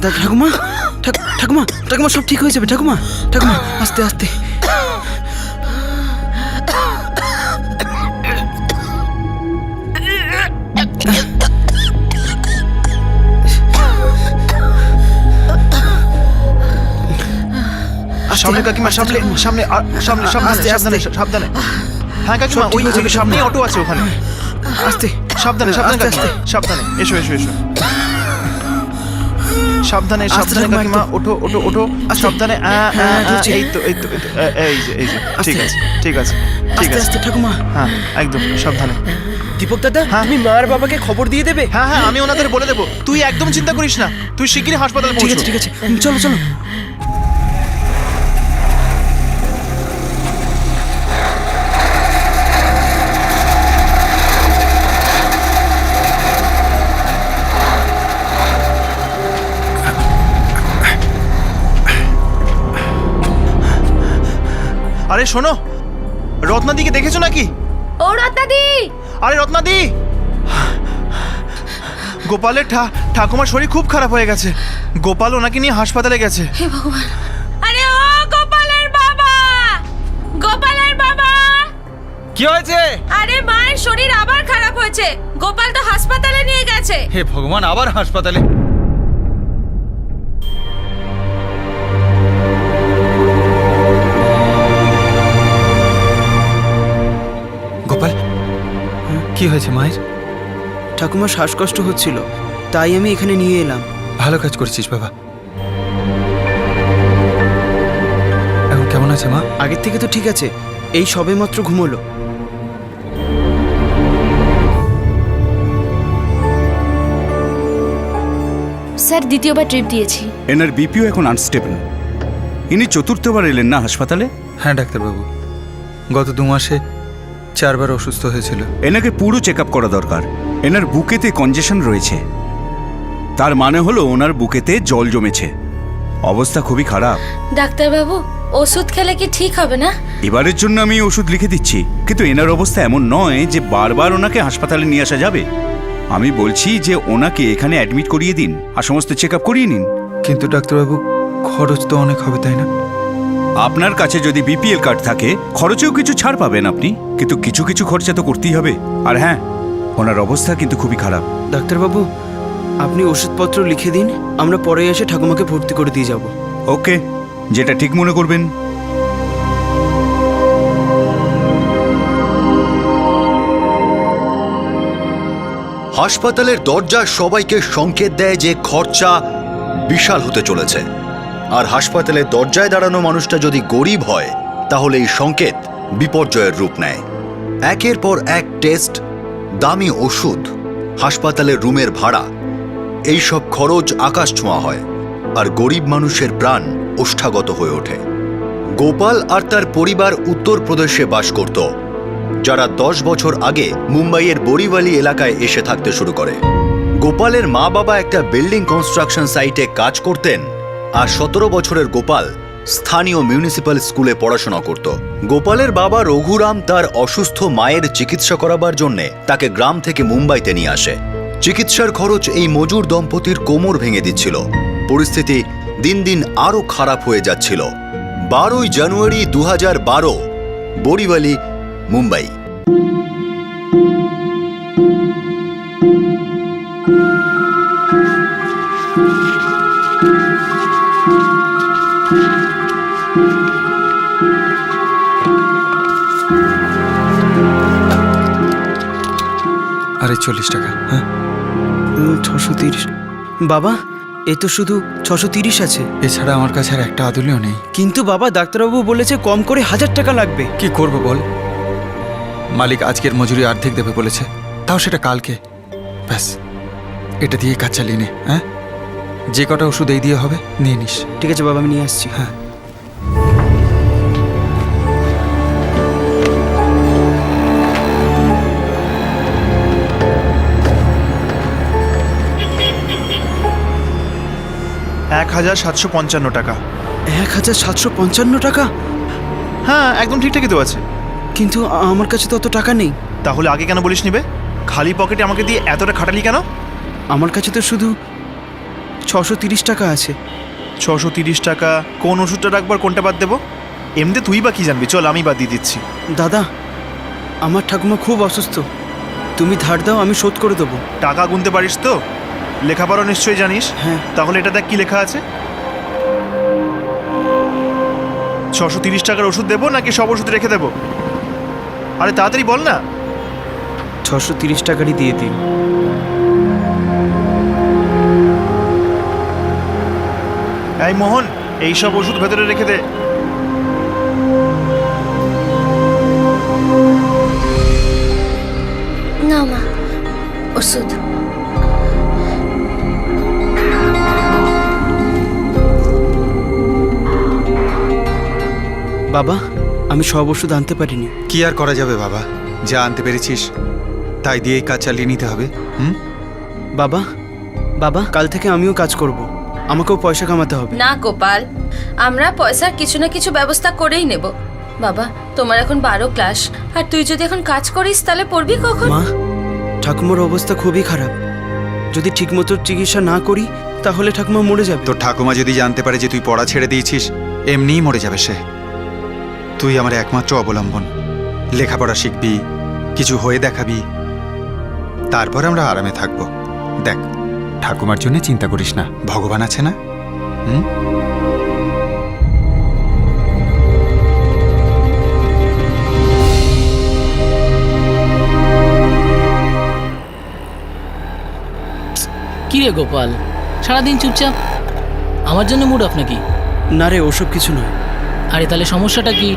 ঠাকুমা, ঠাকুমা, ঠাকুমা, সব ঠিক হয়ে যাবে ঠাকুমা। ঠাকুমা, আস্তে আস্তে। সামনে কাকিমা, সামনে সামনে সামনে সামনে, সাবধানে। হ্যাঁ কাকিমা, ওই সামনে অটো আছে, ওখানে আস্তে, সাবধানে সাবধানে আস্তে, কাকিমা, সাবধানে। এসো এসো এসো, সাবধানে আস্তে সাবধানে ঠাকুমা, কাকিমা, ওঠো ওঠো ওঠো, সাবধানে। ধরছি। এই তো এই তো এই তো, এই যে ঠিক আস্তে। আছে ঠিক আছে ঠিক আস্তে আছে। আস্তে ঠাকুমা। হ্যাঁ একদম সাবধানে। দীপক দাদা, হ্যাঁ। তুমি মা আর বাবাকে খবর দিয়ে দেবে? হ্যাঁ হ্যাঁ, আমি ওনাদের বলে দেবো, তুই একদম চিন্তা করিস না, তুই শিগগিরই হাসপাতালে ঠিক পৌঁছো। আছে ঠিক আছে, চলো চলো। আরে শোনো, রত্নাদিকে দেখেছো নাকি? ও রত্নাদি! আরে রত্নাদি, গোপালের ঠাকুমার শরীর খুব খারাপ হয়ে গেছে। গোপাল ওনাকে নিয়ে হাসপাতালে গেছে। হে ভগবান! আরে ও গোপালের বাবা! গোপালের বাবা! কি হয়েছে? আরে মায়ের শরীর আবার খারাপ হয়েছে। গোপাল তো হাসপাতালে নিয়ে গেছে। হে ভগবান, আবার হাসপাতালে? গোপাল, কি হয়েছে মায়ের? ঠাকুমার শ্বাসকষ্ট হচ্ছিল, তাই আমি এখানে নিয়ে এলাম। ভালো কাজ করেছিস বাবা। এখন কেমন আছে মা? আগের থেকে তো ঠিক আছে, এই সবেমাত্র ঘুমোলো। স্যার দ্বিতীয়বার ট্রিপ দিয়েছি। এনার বিপিও এখন আনস্টেবল। ইনি চতুর্থবার এলেন না হাসপাতালে? হ্যাঁ ডাক্তারবাবু, গত 2 মাসে 4 বার অসুস্থ হয়েছিল। এনাকে পুরো চেক আপ করা দরকার। এনার বুকেতে কনজেশন রয়েছে, তার মানে হলো ওনার বুকেতে জল জমেছে। অবস্থা খুবই খারাপ। ডাক্তারবাবু, ওষুধ খেলে কি ঠিক হবে না? এবারের জন্য আমি ওষুধ লিখে দিচ্ছি, কিন্তু এনার অবস্থা এমন নয় যে বারবার ওনাকে হাসপাতালে নিয়ে আসা যাবে। আমি বলছি যে ওনাকে এখানে অ্যাডমিট করিয়ে দিন আর সমস্ত চেক আপ করিয়ে নিন। কিন্তু ডাক্তারবাবু, খরচ তো অনেক হবে তাই না? আপনার কাছে যদি বিপিএল কার্ড থাকে খরচেও কিছু ছাড় পাবেন আপনি, কিন্তু কিছু কিছু খরচা তো করতেই হবে। আর হ্যাঁ, ওনার অবস্থা কিন্তু খুবই খারাপ। ডাক্তারবাবু, আপনি ওষুধপত্র লিখে দিন, আমরা পরে এসে ঠাকুমাকে ভর্তি করে দিয়ে যাব। ওকে, যেটা ঠিক মনে করবেন। হাসপাতালের দরজা সবাইকে সংকেত দেয় যে খরচা বিশাল হতে চলেছে। আর হাসপাতালের দরজায় দাঁড়ানো মানুষটা যদি গরিব হয়, তাহলে এই সংকেত বিপর্যয়ের রূপ নেয়। একের পর এক টেস্ট, দামি ওষুধ, হাসপাতালের রুমের ভাড়া, এইসব খরচ আকাশ ছোঁয়া হয়, আর গরিব মানুষের প্রাণ ওষ্ঠাগত হয়ে ওঠে। গোপাল আর তার পরিবার উত্তরপ্রদেশে বাস করত, যারা 10 বছর আগে মুম্বাইয়ের বরিওয়ালি এলাকায় এসে থাকতে শুরু করে। গোপালের মা বাবা একটা বিল্ডিং কনস্ট্রাকশন সাইটে কাজ করতেন, আর 17 বছরের গোপাল স্থানীয় মিউনিসিপ্যাল স্কুলে পড়াশোনা করত। গোপালের বাবা রঘুরাম তার অসুস্থ মায়ের চিকিৎসা করাবার জন্যে তাকে গ্রাম থেকে মুম্বাইতে নিয়ে আসে। চিকিৎসার খরচ এই মজুর দম্পতির কোমর ভেঙে দিচ্ছিল। পরিস্থিতি দিন দিন আরও খারাপ হয়ে যাচ্ছিল। 12 জানুয়ারি 2012, বরিওয়ালি, মুম্বাই। আরে 40 টাকা। হ্যাঁ 630। বাবা, এ তো শুধু 630 আছে। এছাড়া আমার কাছে আর একটা আদুলিও নেই। কিন্তু বাবা, ডাক্তারবাবু বলেছে কম করে 1000 টাকা লাগবে। কি করব বল, মালিক আজকের মজুরি অর্ধেক দেবে বলেছে, তাও সেটা কালকে। ব্যাস, এটা দিয়ে কাজ চালিয়ে নে। হ্যাঁ, যে কটা ওষুধ এই দিয়ে হবে নিয়ে নিস। ঠিক আছে বাবা, আমি নিয়ে আসছি। হ্যাঁ। $1,755 টাকা। 1755 টাকা? হ্যাঁ, একদম ঠিকঠাকই তো আছে। কিন্তু আমার কাছে তো অত টাকা নেই। তাহলে আগে কেন বলিস নিবে? খালি পকেটে আমাকে দিয়ে এতটা খাটালি কেন? আমার কাছে তো শুধু 630 টাকা আছে। 630 টাকা? কোন ওষুধটা রাখবো আর কোনটা বাদ দেবো? এমনিতে তুই বা কি জানবি, চল আমি বাদ দিয়ে দিচ্ছি। দাদা, আমার ঠাকুমা খুব অসুস্থ, তুমি ধার দাও, আমি শোধ করে দেবো। টাকা গুনতে পারিস তো? লেখাপড়া নিশ্চয়ই জানিস। হ্যাঁ। তাহলে এটা দেখ কি লেখা আছে। 630 টাকার ওষুধ দেবো নাকি সব ওষুধ রেখে দেবো? আরে তাড়াতাড়ি বল না। 630 টাকারই দিয়ে দিন। এই মোহন, এই সব ওষুধ ভেতরে রেখে দে। না মা, ওষুধ। বাবা, আমি সব ওষুধ আনতে পারিনি। কি আর করা যাবে বাবা, যা আনতে পেরেছিস তাই দিয়েই কাজ চালিয়ে নিতে হবে। বাবা, বাবা, কাল থেকে আমিও কাজ করব, আমাকেও পয়সা কামাতে হবে। না গোপাল, আমরা পয়সার কিছু না কিছু ব্যবস্থা করেই নেব। বাবা, তোমার এখন 12 ক্লাস, আর তুই যদি এখন কাজ করিস তাহলে পড়বি কখন? মা, ঠাকুমার অবস্থা খুবই খারাপ, যদি ঠিকমতো চিকিৎসা না করি তাহলে ঠাকুমা মরে যাবে। তোর ঠাকুমা যদি জানতে পারে যে তুই পড়া ছেড়ে দিয়েছিস, এমনিই মরে যাবে সে। তুই আমার একমাত্র অবলম্বন, লেখাপড়া শিখবি, কিছু হয়ে দেখাবি, তারপর আমরা আরামে থাকবো। দেখ, ঠাকুমার জন্য চিন্তা করিস না, ভগবান আছে না। কি রে গোপাল, সারাদিন চুপচাপ? আমার জন্য মুড অফ নাকি? না রে, ওসব কিছু নয়। আরে তাহলে সমস্যাটা কি?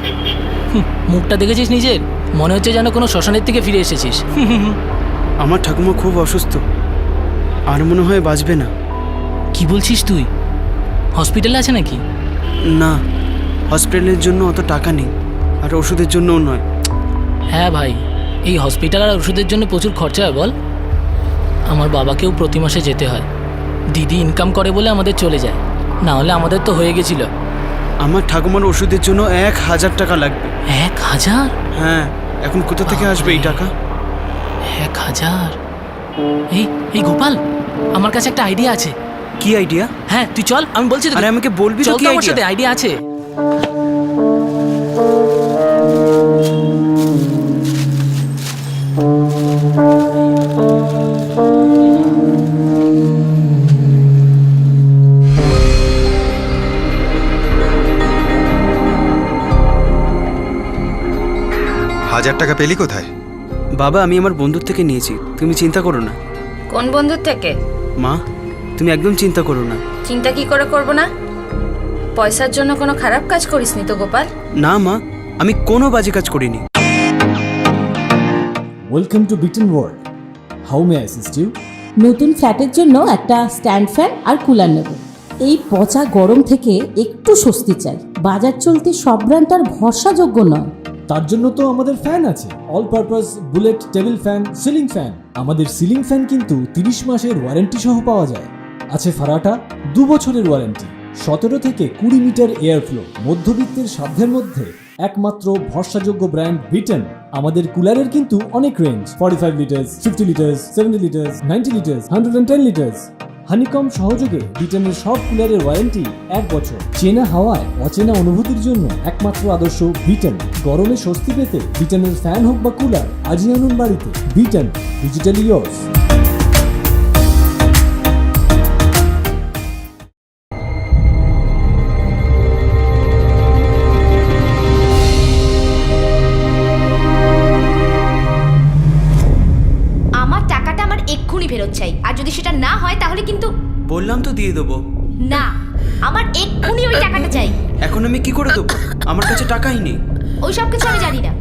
মুখটা দেখেছিস নিজের? মনে হচ্ছে যেন কোনো শ্মশানের থেকে ফিরে এসেছিস। আমার ঠাকুমা খুব অসুস্থ, আর মনে হয় বাঁচবে না। কি বলছিস তুই? হসপিটালে আছে নাকি? না, হসপিটালের জন্য অত টাকা নেই, আর ওষুধের জন্যও নয়। হ্যাঁ ভাই, এই হসপিটাল আর ওষুধের জন্য প্রচুর খরচা হয় বল। আমার বাবাকেও প্রতি মাসে যেতে হয়, দিদি ইনকাম করে বলে আমাদের চলে যায়, না হলে আমাদের তো হয়ে গেছিল। আমার ঠাকুমার ওষুধের জন্য 1000 টাকা লাগবে। 1000? হ্যাঁ, এখন কোথা থেকে আসবে এই টাকা? 1000? এই এই গোপাল, আমার কাছে একটা আইডিয়া আছে। কি আইডিয়া? হ্যাঁ তুই চল, আমি বলছি তোকে। আরে আমাকে বলবি তো চল কি তো আমার সাথে, আইডিয়া? আইডিয়া আছে। হাজার টাকা পেলি কোথায়? বাবা, আমি আমার বন্ধুর থেকে নিয়েছি, তুমি চিন্তা করো না। কোন বন্ধুর থেকে? মা, তুমি একদম চিন্তা করো না। চিন্তা কি করে করব না? পয়সার জন্য কোনো খারাপ কাজ করিসনি তো গোপাল? না মা, আমি কোনো বাজে কাজ করিনি। Welcome to Biten world. How may I assist you? নতুন ফ্ল্যাটের জন্য একটা স্ট্যান্ড ফ্যান আর কুলার নেব। এই পচা গরম থেকে একটু স্বস্তি চাই। বাজার চলতে সব ব্র্যান্ড আর ভরসাযোগ্য নয়। তার জন্য তো আমাদের ফ্যান আছে, all purpose bullet table fan, ceiling fan. আমাদের সিলিং ফ্যান কিন্তু 30 মাসের ওয়ারেন্টি সহ পাওয়া যায়। আছে ফারাটা 2 বছরের ওয়ারেন্টি, 17 থেকে 20 মিটার এয়ার ফ্লো। মধ্যবিত্তের সাধ্যের মধ্যে একমাত্র ভরসাযোগ্য ব্র্যান্ড বিটেন। আমাদের কুলারের কিন্তু অনেক range, 45 litres, 50 litres, 70 litres, 90 litres, 110 litres. Honeycomb সহযোগে বিটেনের সব কুলারের ওয়ারেন্টি 1 বছর। চেনা হাওয়ায় অচেনা অনুভূতির জন্য একমাত্র আদর্শ বিটেন। গরমে স্বস্তি পেতে বিটেনের ফ্যান হোক বা কুলার, আজই আনুন বাড়িতে। Beaten, digitally yours. আমার টাকাটা আমার এক্ষুনি ফেরত চাই, আর যদি সেটা না হয় তাহলে কিন্তু বললাম তো দিয়ে দেবো। না, আমার এক্ষুনি ওই টাকাটা চাই। এখন আমি কি করে দেবো? আমার কাছে টাকাই নেই। ওই সব কিছু আমি জানি না,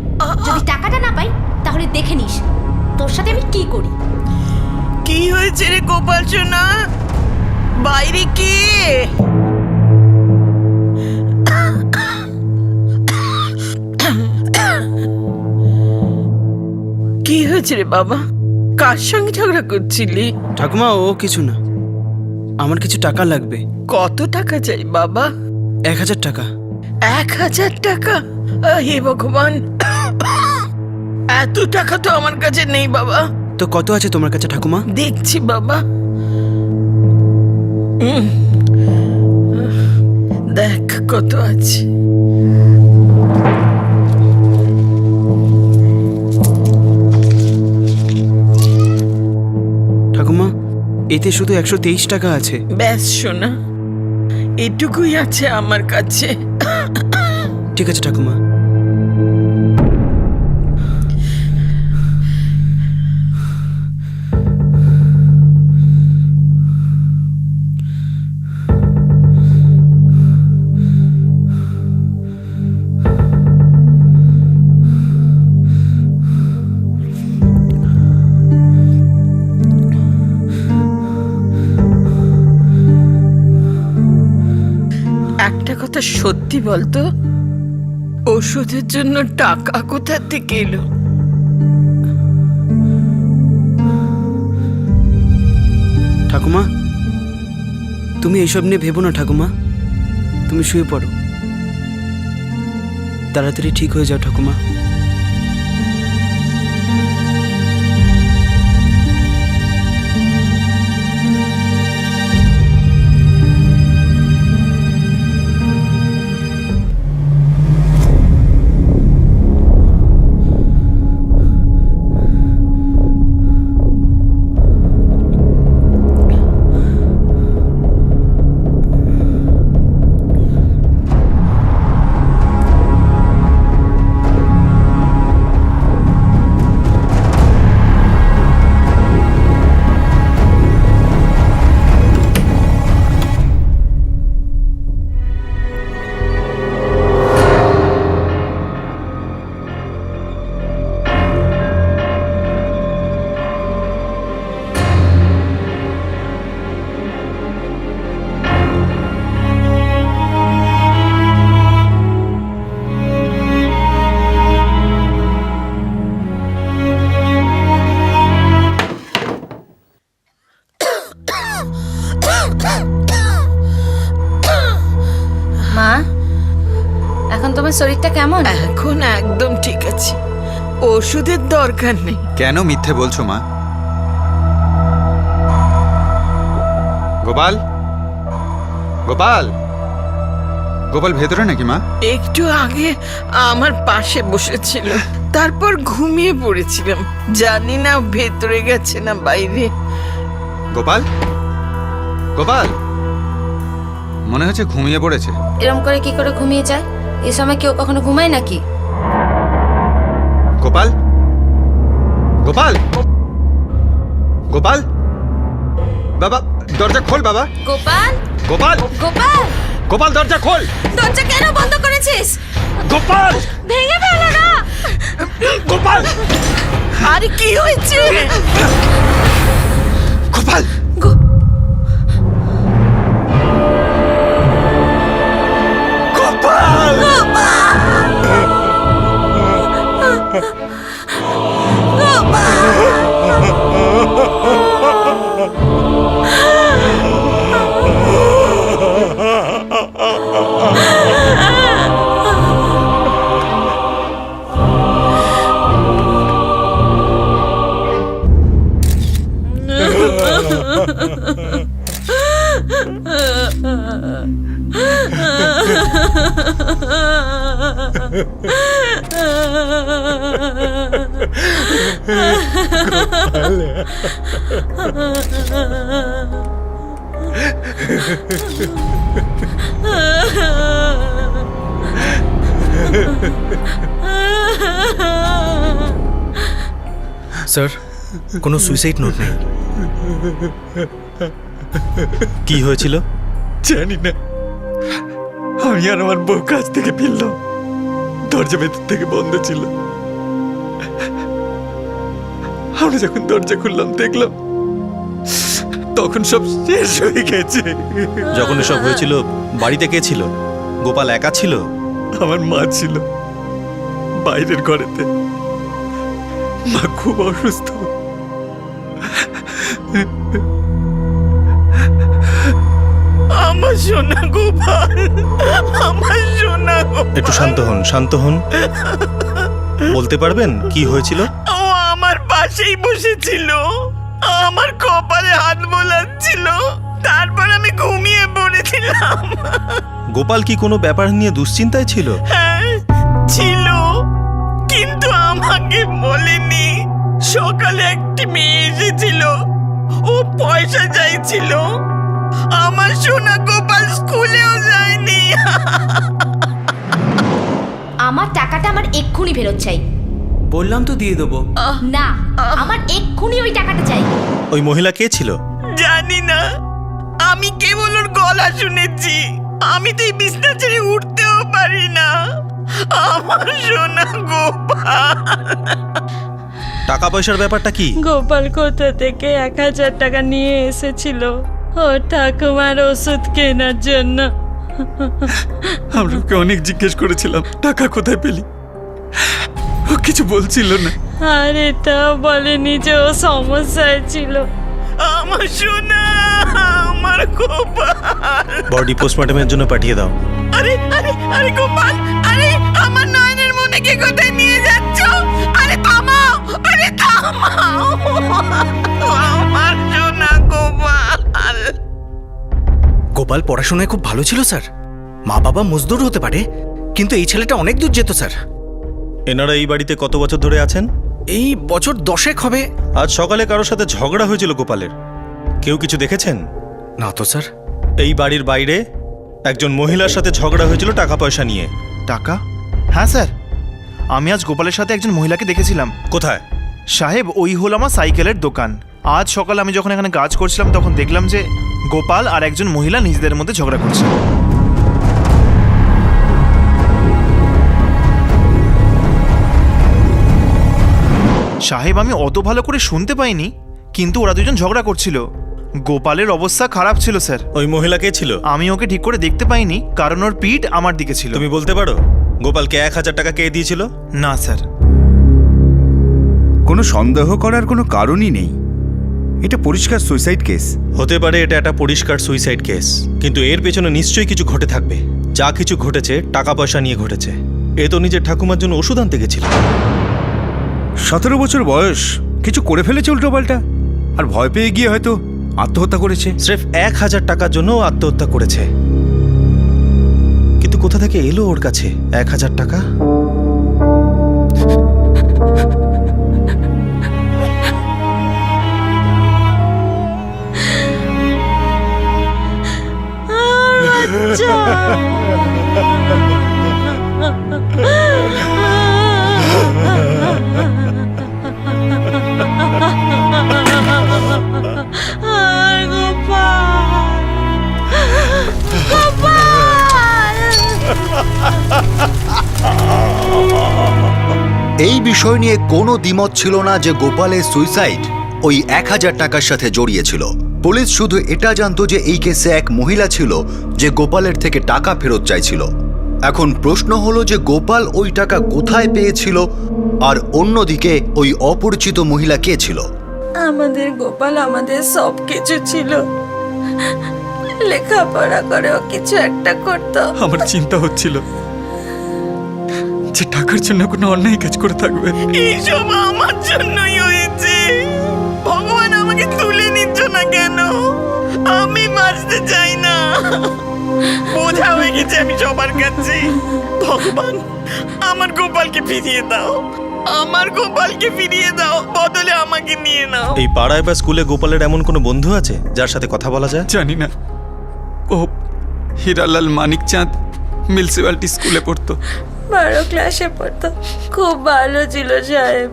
যদি টাকাটা না পাই তাহলে দেখে নিস তোর সাথে আমি কি করি। কি হয়েছে রে গোপাল সোনা? বাইরে কে? কি হয়েছে রে বাবা? কার সঙ্গে ঝগড়া করছিলি? ঠাকুমা, ও কিছু না, আমার কিছু টাকা লাগবে। কত টাকা চাই বাবা? 1000 টাকা। 1000 টাকা? হে ভগবান, এত টাকা তো আমার কাছে নেই বাবা। তো কত আছে তোমার কাছে ঠাকুমা? দেখছি বাবা। দেখ কত আছে। ঠাকুমা, এতে শুধু 123 টাকা আছে। ব্যাস শোনা, এটুকুই আছে আমার কাছে। ঠিক আছে ঠাকুমা। একটা কথা সত্যি বলতো, ওষুধের জন্য টাকা কোথা থেকে এলো? ঠাকুমা, তুমি এইসব নিয়ে ভেবো না ঠাকুমা, তুমি শুয়ে পড়ো, তাড়াতাড়ি ঠিক হয়ে যাও ঠাকুমা। মা, এখন তোমার শরীরটা কেমন? এখন একদম ঠিক আছে, ওষুধের দরকার নেই। কেন মিথ্যে বলছো মা? গোপাল, গোপাল, গোপাল ভেতরে নাকি মা? একটু আগে আমার পাশে বসেছিল, তারপর ঘুমিয়ে পড়েছিলাম। জানি না ভেতরে গেছে না বাইরে। গোপাল, গোপাল, মনে হচ্ছে ঘুমিয়ে পড়েছে। এরম করে কি করে ঘুমিয়ে যায়? এই সময় কেউ কখনো ঘুমায় নাকি? গোপাল, গোপাল, গোপাল, বাবা দরজা খোল বাবা। গোপাল, গোপাল, গোপাল, গোপাল দরজা খোল। দরজা কেন বন্ধ করেছিস? গোপাল, ভেঙে ফেলো না। গোপাল, আরে কি হয়েছে? গোপাল, স্যার, কোনো সুইসাইড নোট নেই। কি হয়েছিল? জানি না, আমি আর আমার বউ কাজ থেকে ফিরলাম, দরজা ভেতর থেকে বন্ধ ছিল। আমরা যখন দরজা খুললাম দেখলাম তখন সব শেষ হয়ে গেছে। যখন এসব হয়েছিল বাড়িতে কে ছিল? গোপাল একা ছিল? আমার মা ছিল বাইরের ঘরেতে, মা খুব অসুস্থ। আমার সোনা গোপাল, আমার সোনা গোপাল। একটু শান্ত হন, শান্ত হন। বলতে পারবেন কি হয়েছিল? ও আমার পাশেই বসেছিল, আমার কপালে হাত বোলাচ্ছিল। তারপর আমি ঘুমিয়ে পড়েছিলাম। গোপাল কি কোনো ব্যাপার নিয়ে দুশ্চিন্তায় ছিল? হ্যাঁ ছিল, কিন্তু আমাকে বলেনি। সকালে একটি মেয়ে এসেছিল, ও পয়সা চাইছিল। আমার সোনা গোপাল স্কুলেও যায়নি। আমার টাকাটা আমার এক্ষুনি ফেরত চাই। বললাম তো দিয়ে দেবো। না, আমার এক্ষুনি ওই টাকাটা চাই। ওই মহিলা কে ছিল? জানি না, আমি কেবল ওর গলা শুনেছি। আমি তো এই বিছনা ছেড়ে উঠতেও পারি না। আমার সোনা গোপাল। টাকা পয়সার ব্যাপারটা কি? গোপাল কোথা থেকে 1000 টাকা নিয়ে এসেছিল ও ঠাকুমার ওষুধ কেনার জন্য। আমরা ওকে অনেক জিজ্ঞেস করেছিলাম টাকা কোথায় পেলি, ও কিছু বলছিল না। আর এটাও বলেনি যে ও সমস্যায় ছিল। আমার সোনা, আমার গোপাল। বডি পোস্টমর্টমের জন্য পাঠিয়ে দাও। আরে আরে আরে গোপাল, আরে আমার নয়নের মনেকে কোথায় নিয়ে যাচ্ছ? আরে থামাও, আরে থামাও। আমার সোনা গোপাল। গোপাল পড়াশোনায় খুব ভালো ছিল স্যার। মা বাবা মজদুর হতে পারে, কিন্তু এই ছেলেটা অনেক দূর যেত স্যার। এনারা এই বাড়িতে কত বছর ধরে আছেন? এই বছর 10 হবে। আজ সকালে কারোর সাথে ঝগড়া হয়েছিল গোপালের, কেউ কিছু দেখেছেন? না তো স্যার। এই বাড়ির বাইরে একজন মহিলার সাথে ঝগড়া হয়েছিল টাকা পয়সা নিয়ে। টাকা? হ্যাঁ স্যার, আমি আজ গোপালের সাথে একজন মহিলাকে দেখেছিলাম। কোথায়? সাহেব, ওই হলো আমার সাইকেলের দোকান। আজ সকালে আমি যখন এখানে কাজ করছিলাম তখন দেখলাম যে গোপাল আর একজন মহিলা নিজেদের মধ্যে ঝগড়া করছে। সাহেব, আমি অত ভালো করে শুনতে পাইনি, কিন্তু ওরা দুজন ঝগড়া করছিল। গোপালের অবস্থা খারাপ ছিল স্যার। ওই মহিলা কে ছিল? আমি ওকে ঠিক করে দেখতে পাইনি, কারণ ওর পিঠ আমার দিকে ছিল। তুমি বলতে পারো গোপালকে 1000 টাকা কে দিয়েছিল? না স্যার। কোনো সন্দেহ করার কোনো কারণই নেই, এটা পরিষ্কার সুইসাইড কেস। হতে পারে এটা একটা পরিষ্কার সুইসাইড কেস, কিন্তু এর পেছনে নিশ্চয়ই কিছু ঘটে থাকবে। যা কিছু ঘটেছে টাকা পয়সা নিয়ে ঘটেছে। এ তো নিজের ঠাকুমার জন্য ওষুধ আনতে গেছিল। 17 বছর বয়স, কিছু করে ফেলেছে উল্টোপাল্টা, আর ভয় পেয়ে গিয়ে হয়তো আত্মহত্যা করেছে। স্রেফ 1000 টাকার জন্য আত্মহত্যা করেছে। কিন্তু কোথা থেকে এলো ওর কাছে 1000 টাকা? এই বিষয় নিয়ে কোনো দ্বিমত ছিল না যে গোপালের সুইসাইড ওই 1000 টাকার সাথে জড়িয়ে ছিল। পুলিশ শুধু এটা জানতো যে এই কেসে এক মহিলা ছিল যে গোপালের থেকে টাকা ফেরত চাইছিল। এখন প্রশ্ন হলো যে গোপাল ওই টাকা কোথায় পেয়েছিল, আর অন্যদিকে ওই অপরিচিত মহিলা কে ছিল? আমাদের গোপাল আমাদের সব কিছু ছিল। লেখাপড়া করেও কিছু একটা করতো। আমার চিন্তা হচ্ছিল যে টাকার জন্য কোনো অন্যায় কাজ করে থাকবে। এইসব আমার জন্যই হয়েছে। ভগবান আমাকে তুলে নিচ্ছ না কেন? আমি বাঁচতে চাই না। বোঝা হয়ে গেছে আমি সবার কাছে। ভগবান, আমার গোপালকে ফিরিয়ে দাও। আমার গোপালকে ফিরিয়ে দাও, বদলে আমাকে নিয়ে নাও। এই পাড়ায় বা স্কুলে গোপালের এমন কোনো বন্ধু আছে যার সাথে কথা বলা যায়? জানি না। ও হীরালাল মানিকচাঁদ মিউনিসিপ্যালিটি স্কুলে পড়তো। 12 ক্লাসে পড়তো। খুব ভালো ছিল সাহেব,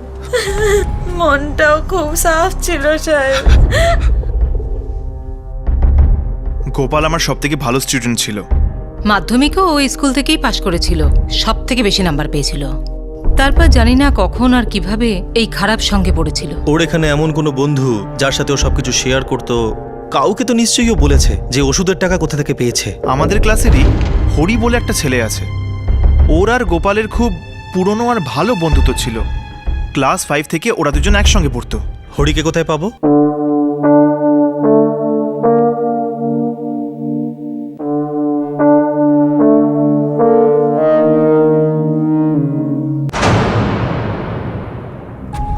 মনটাও খুব সাফ ছিল সাহেব। গোপাল আমার সবথেকে ভালো স্টুডেন্ট ছিল। মাধ্যমিকও ওই স্কুল থেকেই পাশ করেছিল, সব থেকে বেশি নাম্বার পেয়েছিল। তারপর জানি না কখন আর কিভাবে এই খারাপ সঙ্গে পড়েছিল। ওর এখানে এমন কোনো বন্ধু যার সাথে ও সবকিছু শেয়ার করতো? কাউকে তো নিশ্চয়ই ও বলেছে যে ওষুধের টাকা কোথা থেকে পেয়েছে। আমাদের ক্লাসেরই হরি বলে একটা ছেলে আছে। ওর আর গোপালের খুব পুরনো আর ভালো বন্ধুত্ব ছিল। ক্লাস 5 থেকে ওরা দুজন একসঙ্গে পড়তো। হরিকে কোথায় পাবো?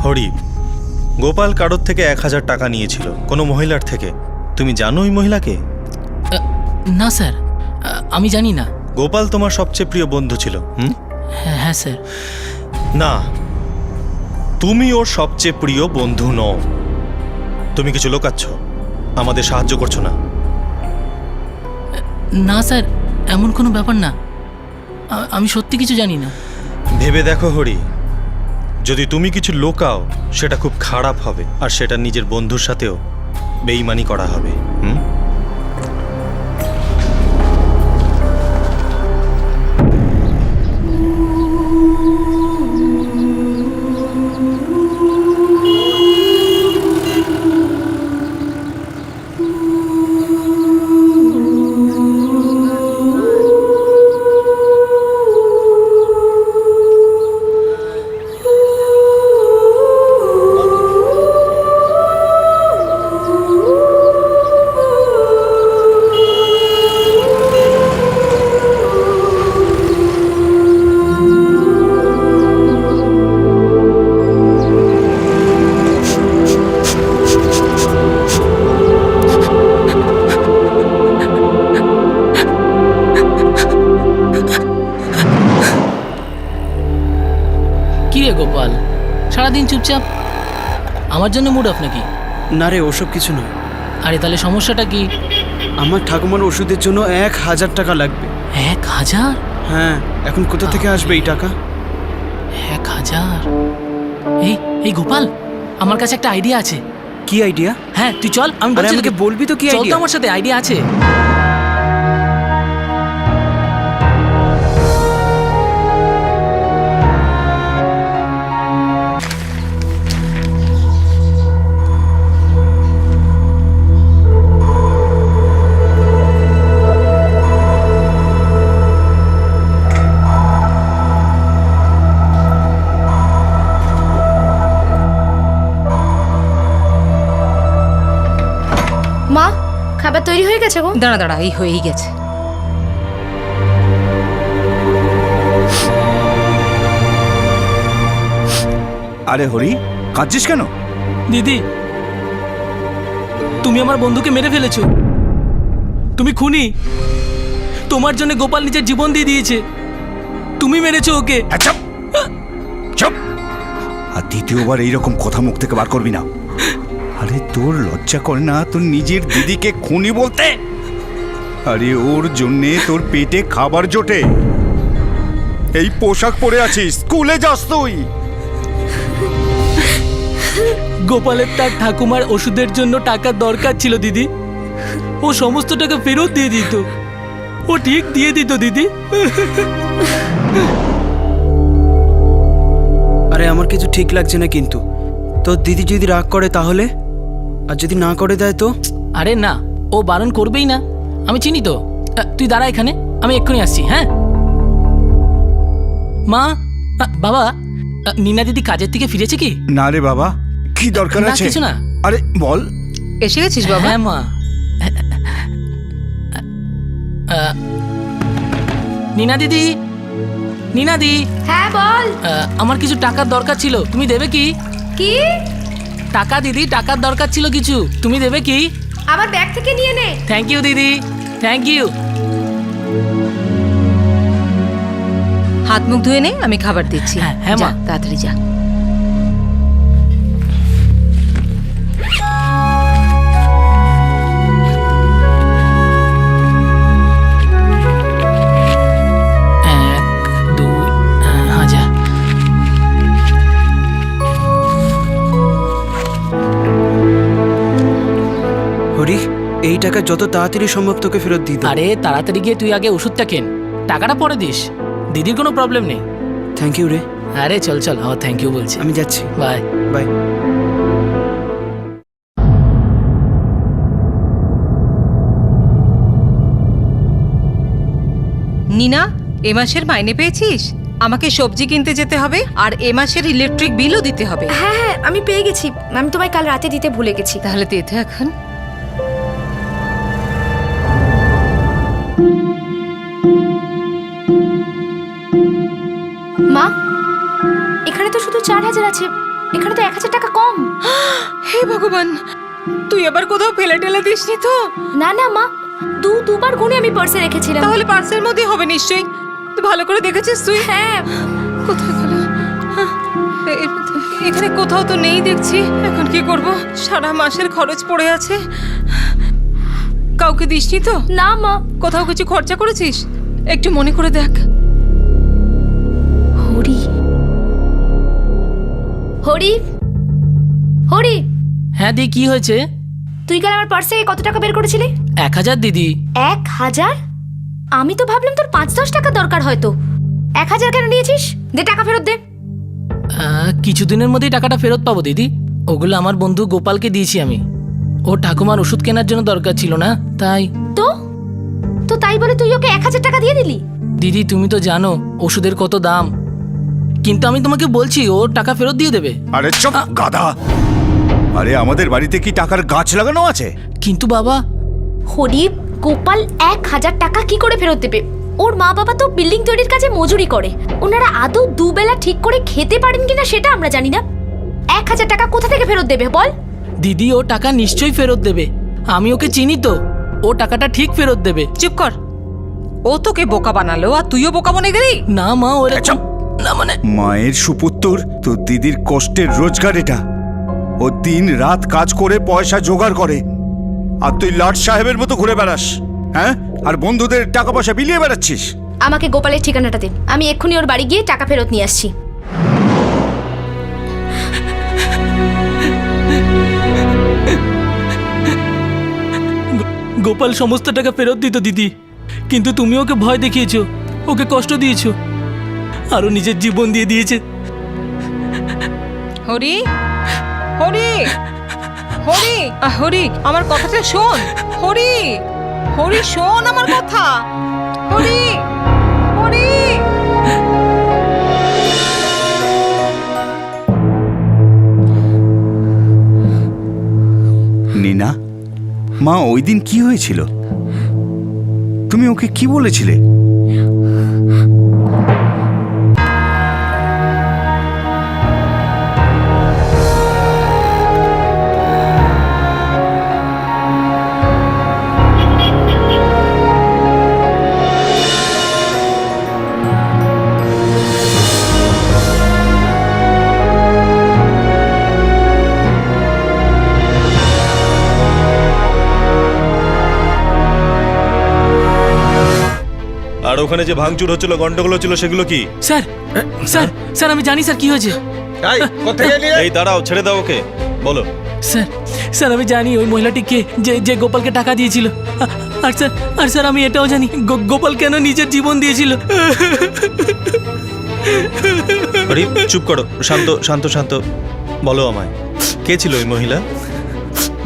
হরি, গোপাল কারোর থেকে 1000 টাকা নিয়েছিল কোনো মহিলার থেকে। তুমি জানো ওই মহিলাকে? না স্যার, আমি জানি না। গোপাল তোমার সবচেয়ে প্রিয় বন্ধু ছিল, হুম? হ্যাঁ স্যার। না, তুমি ওর সবচেয়ে প্রিয় বন্ধু নও। তুমি কিছু লোকাচ্ছ, আমাদের সাহায্য করছো না। না স্যার, এমন কোনো ব্যাপার না, আমি সত্যি কিছু জানি না। ভেবে দেখো হরি, যদি তুমি কিছু লোকাও সেটা খুব খারাপ হবে, আর সেটা নিজের বন্ধুর সাথেও বেইমানি করা হবে। হুম? কি রে গোপাল, সারাদিন চুপচাপ? আমার জন্য মুড অফ নাকি? না রে, ওসব কিছু নয়। আরে তাহলে সমস্যাটা কি? আমার ঠাকুমার ওষুধের জন্য 1000 টাকা লাগবে। 1000? হ্যাঁ, এখন কোথা থেকে আসবে এই টাকা? 1000? এই গোপাল, আমার কাছে একটা আইডিয়া আছে। কি আইডিয়া? হ্যাঁ তুই চল, আমি আরে বলছি আমাকে তোকে। বলবি তো কি চল তো আইডিয়া? আমার সাথে, আইডিয়া আছে। মা, খাবার তৈরি হয়ে গেছে গো? দাঁড়া দাঁড়া, এই হয়েই গেছে। আরে হরি, কাঁদছিস কেন? দিদি, তুমি আমার বন্ধুকে মেরে ফেলেছো। তুমি খুনি। তোমার জন্য গোপাল নিজের জীবন দিয়ে দিয়েছে, তুমি মেরেছো ওকে। চুপ চুপ, আর দ্বিতীয়বার এইরকম কথা মুখ থেকে বার করবি না। আরে তোর লজ্জা করে না তোর নিজের দিদিকে খুনি বলতে? আরে ওর জন্যে তোর পেটে খাবার জোটে। এই পোশাক পরে আছিস, স্কুলে যাস তুই। গোপালের তার ঠাকুমার ওষুধের জন্য টাকার দরকার ছিল দিদি, ও সমস্ত টাকা ফেরত দিয়ে দিত। ও ঠিক দিয়ে দিত দিদি। আরে আমার কিছু ঠিক লাগছে না, কিন্তু তোর দিদি যদি রাগ করে তাহলে? আর যদি না করে দেয় তো? আরে না, ও বারণ করবেই না, আমি চিনি তো। তুই দাঁড়া এখানে, আমি এক্ষুনি আসছি। হ্যাঁ মা, বাবা, নীনা দিদি কাজের থেকে ফিরেছে কি? না রে বাবা, কি দরকার না, আছে? কিছু না। আরে বল। এসে গেছিস বাবা? হ্যাঁ মা। নীনা দিদি, নীনা দি। হ্যাঁ বল। আমার কিছু টাকার দরকার ছিল, তুমি দেবে কি? কি টাকা দিদি, টাকার দরকার ছিল কিছু, তুমি দেবে কি? আমার ব্যাগ থেকে নিয়ে নে। থ্যাংক ইউ দিদি, থ্যাংক ইউ। হাত মুখ ধুয়ে নে, আমি খাবার দিচ্ছি। হ্যাঁ যা, মা। তাড়াতাড়ি যা। হরি, এই টাকা যত তাড়াতাড়ি সম্ভব তোকে ফেরত দিই। আরে তাড়াতাড়ি গিয়ে তুই আগে ওষুধটা কেন, টাকাটা পরে দিস। দিদির কোনো প্রবলেম নেই। থ্যাংক ইউ রে। আরে চল চল, থ্যাংক ইউ বলছি। আমি যাচ্ছি। Bye bye. নীনা, এ মাসের মাইনে পেয়েছিস? আমাকে সবজি কিনতে যেতে হবে, আর এ মাসের ইলেকট্রিক বিলও দিতে হবে। হ্যাঁ হ্যাঁ, আমি পেয়ে গেছি। আমি তোমায় কাল রাতে দিতে ভুলে গেছি। তাহলে দে তো এখন। মা, এখানে তো শুধু 4000 আছে, এখানে তো 1000 টাকা কম। হে ভগবান, তুই এবার কোথাও ফেলে টেলে দিসনি তো? না না মা, দুবার গুনে আমি পার্সে রেখেছিলাম। তাহলে পার্সের মধ্যেই হবে নিশ্চয়ই। তুই ভালো করে দেখেছিস তুই? হ্যাঁ। কোথায় গেল? এখানে কোথাও তো নেই দেখছি। এখন কি করব? সারা মাসের খরচ পড়ে আছে। কাউকে দিসনি তো? না মা। কোথাও কিছু খরচা করেছিস? একটু মনে করে দেখ। হরি হরি হরি, হ্যাঁ দি, কি হয়েছে? তুই কাল আমার পার্সে কত টাকা বের করেছিলি? 1000 দিদি। 1000? আমি তো ভাবলাম তোর 5-10 টাকা দরকার হয়তো। 1000 কেন নিয়েছিস? দে, টাকা ফেরত দে। কিছুদিনের মধ্যেই টাকাটা ফেরত পাবো দিদি। ওগুলো আমার বন্ধু গোপালকে দিয়েছি আমি। ও ঠাকুমার ওষুধ কেনার জন্য দরকার ছিল না, তাই। তো তাই বলে তুই ওকে 1000 টাকা দিয়ে দিলি? দিদি তুমি তো জানো ওষুধের কত দাম, কিন্তু আমি তোমাকে বলছি ও টাকা ফেরত দিয়ে দেবে। আরে চুপ গাধা! আরে আমাদের বাড়িতে কি টাকার গাছ লাগানো আছে? কিন্তু বাবা। হরি, গোপাল 1000 টাকা কি করে ফেরত দেবে? ওর মা বাবা তো বিল্ডিং তৈরির কাজে মজুরি করে। ওনারা আদৌ দুবেলা ঠিক করে খেতে পারেন কিনা সেটা আমরা জানি না। 1000 টাকা কোথা থেকে ফেরত দেবে বল? দিদি ও টাকা নিশ্চয়ই ফেরত দেবে, আমি ওকে চিনি তো। ও টাকাটা ঠিক ফেরত দেবে। চুপ কর। ও তোকে বোকা বানালো আর তুইও বোকা বনে গেলি? না মা, ওরকম না। মানে মায়ের সুপুত্তর তোর দিদির কষ্টের রোজগার এটা। ও দিন রাত কাজ করে পয়সা জোগাড় করে, আর তুই লাট সাহেবের মতো ঘুরে বেড়াস, হ্যাঁ? আর বন্ধুদের টাকা পয়সা বিলিয়ে বেড়াচ্ছিস। আমাকে গোপালের ঠিকানাটা দে, আমি এক্ষুনি ওর বাড়ি গিয়ে টাকা ফেরত নিয়ে আসছি। গোপাল সমস্ত টাকা ফেরত দিত দিদি, কিন্তু তুমি ওকে ভয় দেখিয়েছো, ওকে কষ্ট দিয়েছো, আরো নিজের জীবন দিয়ে দিয়েছে। হরি হরি হরি হরি, আমার কথাটা শোন। হরি হরি, শোন আমার কথা। হরি হরি। নীনা, মা ওই দিন কি হয়েছিল? তুমি ওকে কি বলেছিলে? আর ওখানে যে ভাঙচুর হচ্ছিল, গন্ডগোল হচ্ছিল, সেগুলো কি? স্যার স্যার স্যার আমি জানি স্যার কি হয়েছে। এই দাঁড়াও, ছেড়ে দাও ওকে, বলো। স্যার স্যার আমি জানি ওই মহিলাটি কে, যে গোপালকে টাকা দিয়েছিল। আর স্যার আমি এটাও জানি গোপাল কেন নিজের জীবন দিয়েছিল। আরে চুপ করো, শান্ত শান্ত শান্ত। বলো আমায়, কে ছিল ওই মহিলা?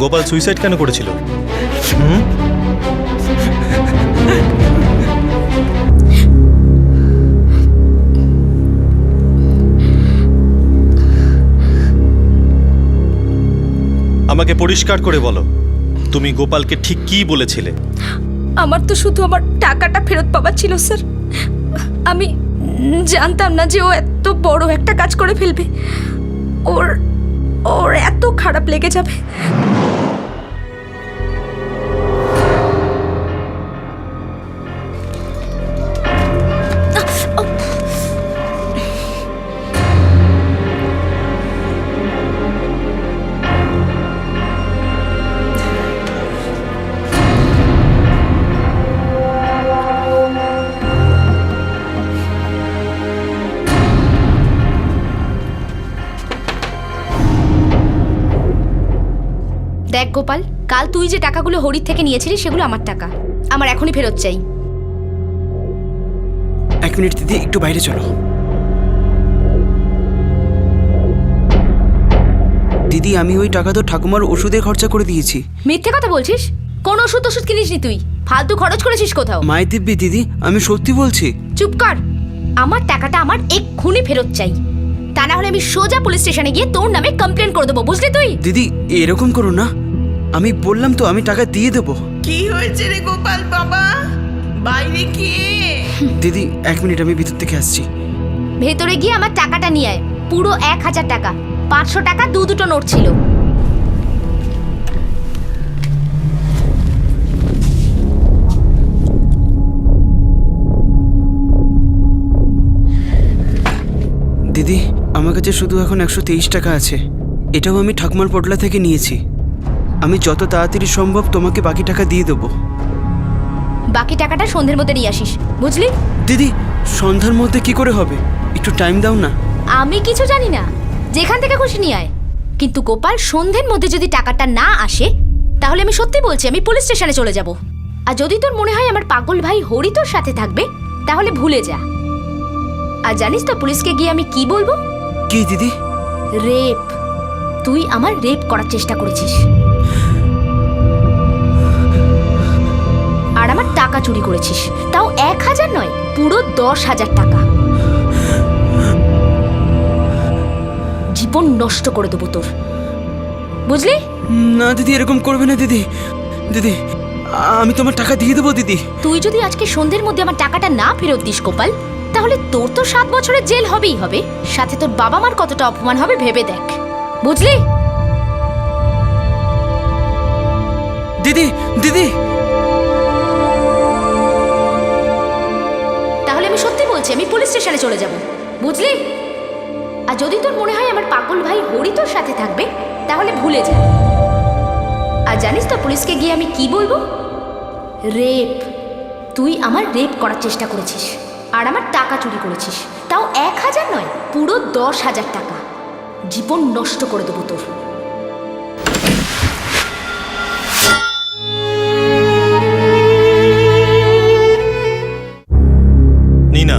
গোপাল সুইসাইড কেন করেছিল? আমাকে পরিষ্কার করে বলো, তুমি গোপালকে ঠিক কি বলেছিলে? আমার তো শুধু আমার টাকাটা ফেরত পাবার ছিল স্যার। আমি জানতাম না যে ও এত বড় একটা কাজ করে ফেলবে। ওর এত খারাপ লেগে যাবে। দেখ গোপাল, কাল তুই যে টাকাগুলো হরির থেকে নিয়েছিলি সেগুলো আমার টাকা, আমার এখনই ফেরত চাই। 1 মিনিট দিদি, একটু বাইরে চলো। দিদি আমি ওই টাকা তো ঠাকুমার ওষুধে খরচা করে দিয়েছি। মিথ্যে কথা বলছিস? কোন ওষুধ কিনিসনি তুই? ফালতু খরচ করেছিস কোথাও। মাই দিব্যি দিদি, আমি সত্যি বলছি। চুপ কর। আমার টাকাটা আমার এক্ষুনি ফেরত চাই, তা না হলে আমি সোজা পুলিশ স্টেশনে গিয়ে তোর নামে কমপ্লেন করে দেবো, বুঝলি তুই? দিদি এরকম করো না, আমি বললাম তো আমি টাকা দিয়ে দেবো। কি হয়েছে রে গোপাল বাবা? বাইরে কে? দিদি 1 মিনিট, আমি ভিতর থেকে আসছি। ভেতরে গিয়ে আমার টাকাটা নিয়ে আয়, পুরো 1000 টাকা। 500 টাকা দুটো নোট ছিল। দিদি, আমার কাছে শুধু এখন 123 টাকা আছে। এটাও আমি ঠাকুমার পটলা থেকে নিয়েছি। আমি যত তাড়াতাড়ি সম্ভব তোমাকে বাকি টাকা দিয়ে দেবো। বাকি টাকাটা সন্ধ্যের মধ্যে নিয়ে আসিস, বুঝলি? দিদি, সন্ধ্যার মধ্যে কি করে হবে? একটু টাইম দাও না। আমি কিছু জানি না, যেখান থেকে খুশি নিয়ে আয়। কিন্তু গোপাল, সন্ধ্যের মধ্যে যদি টাকাটা না আসে তাহলে আমি সত্যি বলছি আমি পুলিশ স্টেশনে চলে যাব। আর যদি তোর মনে হয় আমার পাগল ভাই হরি তোর সাথে থাকবে তাহলে ভুলে যা। আর জানিস তো পুলিশকে গিয়ে আমি কি বলবো? কি দিদি? রেপ। তুই আমার রেপ করার চেষ্টা করেছিস আর আমার টাকা চুরি করেছিস, তাও 1000 নয়, পুরো 10,000 টাকা। জীবন নষ্ট করে দেবো তোর, বুঝলি? না দিদি, এরকম করবে না দিদি। দিদি, আমি তোমার টাকা দিয়ে দেবো দিদি। তুই যদি আজকে সন্ধ্যের মধ্যে আমার টাকাটা না ফেরত দিস গোপাল, তাহলে তোর তো 7 বছরের জেল হবেই হবে, সাথে তোর বাবা মার কতটা অপমান হবে ভেবে দেখ, বুঝলি? দিদি, দিদি, তাহলে আমি সত্যি বলছি আমি পুলিশ স্টেশনে চলে যাব, বুঝলি? আর যদি তোর মনে হয় আমার পাগল ভাই হরি তোর সাথে থাকবে তাহলে ভুলে যা। আর জানিস তো পুলিশকে গিয়ে আমি কি বলবো? রেপ। তুই আমার রেপ করার চেষ্টা করেছিস আর আমার টাকা চুরি করেছিস, তাও 1000 নয়, পুরো 10,000 টাকা। জীবন নষ্ট করে দেবো তোর। নীনা,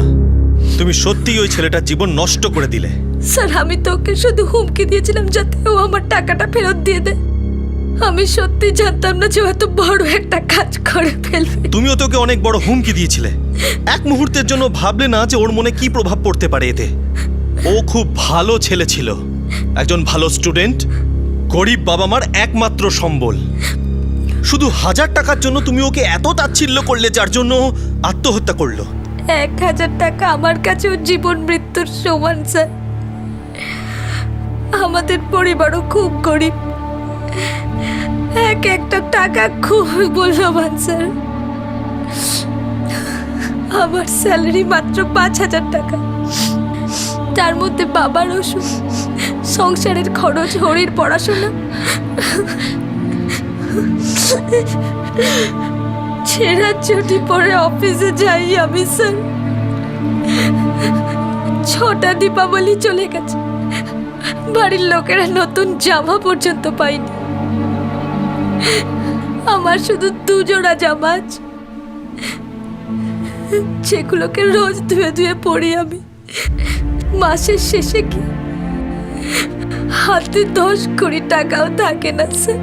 তুমি সত্যিই ওই ছেলেটার জীবন নষ্ট করে দিলে। স্যার, আমি তোকে শুধু হুমকি দিয়েছিলাম যাতে ও আমার টাকাটা ফেরত দিয়ে দেয়। আমি সত্যি জানতাম না যে ও এত বড় একটা কাজ করে ফেলবে। তুমিও তোকে অনেক বড় হুমকি দিয়েছিলে। এক মুহূর্তের জন্য ভাবলে না যে ওর মনে কি প্রভাব পড়তে পারে এতে। ও খুব ভালো ছেলে ছিল, একজন ভালো স্টুডেন্ট, গরিব বাবা মার একমাত্র সম্বল। শুধু 1000 টাকার জন্য তুমি ওকে এত তাচ্ছিল্য করলে যার জন্য আত্মহত্যা করলো। 1000 টাকা আমার কাছে ওর জীবন মৃত্যুর সমান স্যার। আমাদের পরিবারও খুব গরিব, একটা টাকা খুব মূল্যবান স্যার। আমার স্যালারি মাত্র 5000 টাকা, তার মধ্যে বাবার ওষুধ, সংসারের খরচ, হরির পড়াশোনা। ছেঁড়া চটি পরে অফিসে যাই আমি স্যার। 6টা দীপাবলি চলে গেছে, বাড়ির লোকেরা নতুন জামা পর্যন্ত পায়নি। আমার শুধু 2 জোড়া জামা আছে, যেগুলোকে রোজ ধুয়ে ধুয়ে পরি আমি। মাসের শেষে কি হাতে 10-20 টাকাও থাকে না স্যার।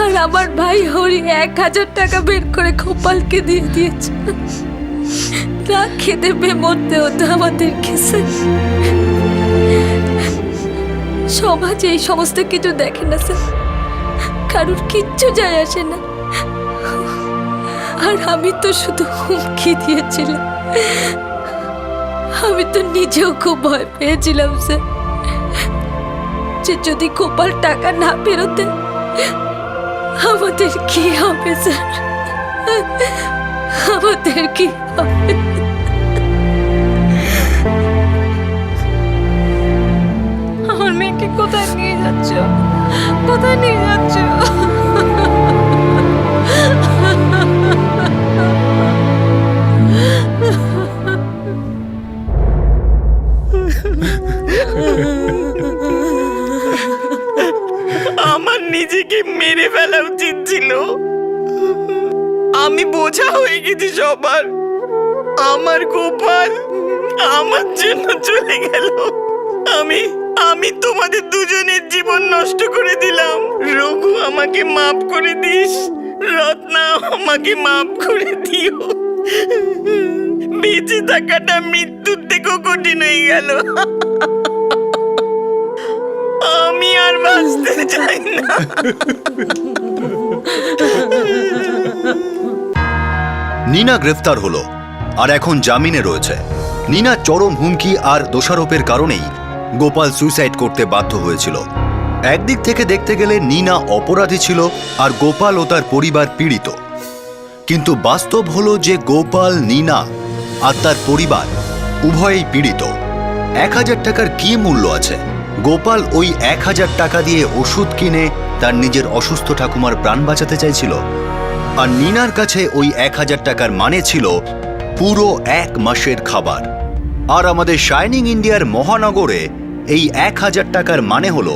আর আমার ভাই হরি 1000 টাকা বের করে গোপালকে দিয়ে দিয়েছে। না খেতে পেয়ে মরতে হতো আমাদেরকে স্যার। সমাজ এই সমস্ত কিছু দেখে না স্যার, কারোর কিচ্ছু যায় আসে না। আর আমি তো শুধু হুমকি দিয়েছিলাম, আমি তো নিজেও খুব ভয় পেয়েছিলাম স্যার যে যদি গোপাল টাকা না ফেরত দেয় আমাদের কি হবে স্যার, আমাদের কি হবে? আমার মেয়েকে কোথায় নিয়ে যাচ্ছ, কোথায় নিয়ে যাচ্ছ? আমার নিজেকে মেরে ফেলা উচিত ছিল। আমি বোঝা হয়ে গেছি সবার। আমার গোপাল আমার জন্য চলে গেল। আমি তোমাদের দুজনের জীবন নষ্ট করে দিলাম। রঘু, আমাকে মাফ করে দিস। রত্না, আমাকে মাফ করে দিও। বেঁচে থাকাটা মৃত্যুর থেকেও কঠিন হয়ে গেল। আমি আর বাঁচতে চাই না। নীনা গ্রেফতার হলো আর এখন জামিনে রয়েছে। নীনা চরম হুমকি আর দোষারোপের কারণেই গোপাল সুইসাইড করতে বাধ্য হয়েছিল। একদিক থেকে দেখতে গেলে নীনা অপরাধী ছিল আর গোপাল ও তার পরিবার পীড়িত। কিন্তু বাস্তব হলো যে গোপাল, নীনা আর তার পরিবার উভয়েই পীড়িত। 1000 টাকার কি মূল্য আছে? গোপাল ওই 1000 টাকা দিয়ে ওষুধ কিনে তার নিজের অসুস্থ ঠাকুমার প্রাণ বাঁচাতে চাইছিল, আর নিনার কাছে ওই 1000 টাকার মানে ছিল পুরো 1 মাসের খাবার। আর আমাদের শাইনিং ইন্ডিয়ার মহানগরে এই 1000 টাকার মানে হলো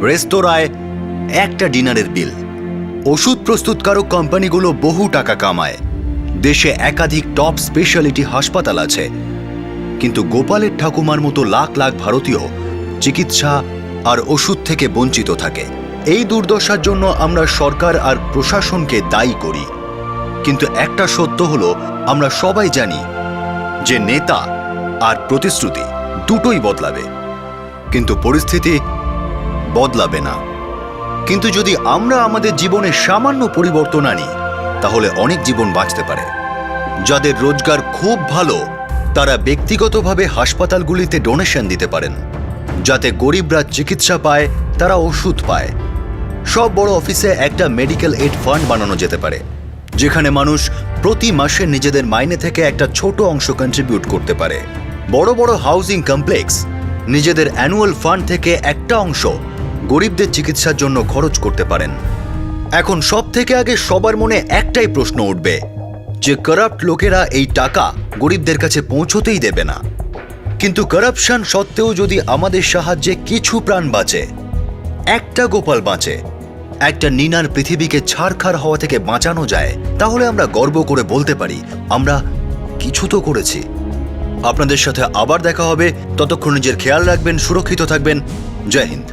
রেস্তোরাঁয় একটা ডিনারের বিল। ওষুধ প্রস্তুতকারক কোম্পানিগুলো বহু টাকা কামায়, দেশে একাধিক টপ স্পেশালিটি হাসপাতাল আছে, কিন্তু গোপালের ঠাকুমার মতো লাখ লাখ ভারতীয় চিকিৎসা আর ওষুধ থেকে বঞ্চিত থাকে। এই দুর্দশার জন্য আমরা সরকার আর প্রশাসনকে দায়ী করি, কিন্তু একটা সত্য হলো আমরা সবাই জানি যে নেতা আর প্রতিশ্রুতি দুটোই বদলাবে, কিন্তু পরিস্থিতি বদলাবে না। কিন্তু যদি আমরা আমাদের জীবনে সামান্য পরিবর্তন আনি, তাহলে অনেক জীবন বাঁচতে পারে। যাদের রোজগার খুব ভালো তারা ব্যক্তিগতভাবে হাসপাতালগুলিতে ডোনেশন দিতে পারেন, যাতে গরিবরা চিকিৎসা পায়, তারা ওষুধ পায়। সব বড় অফিসে একটা মেডিকেল এড ফান্ড বানানো যেতে পারে, যেখানে মানুষ প্রতি মাসে নিজেদের মাইনে থেকে একটা ছোট অংশ কন্ট্রিবিউট করতে পারে। বড় বড় হাউজিং কমপ্লেক্স নিজেদের অ্যানুয়াল ফান্ড থেকে একটা অংশ গরিবদের চিকিৎসার জন্য খরচ করতে পারেন। এখন সব থেকে আগে সবার মনে একটাই প্রশ্ন উঠবে যে কারাপ্ট লোকেরা এই টাকা গরিবদের কাছে পৌঁছতেই দেবে না। কিন্তু কারাপশন সত্ত্বেও যদি আমাদের সাহায্যে কিছু প্রাণ বাঁচে, একটা গোপাল বাঁচে, একটা নিনার পৃথিবীকে ছারখার হওয়া থেকে বাঁচানো যায়, তাহলে আমরা গর্ব করে বলতে পারি আমরা কিছু তো করেছি। আপনাদের সাথে আবার দেখা হবে, ততক্ষণ নিজের খেয়াল রাখবেন, সুরক্ষিত থাকবেন। জয় হিন্দ।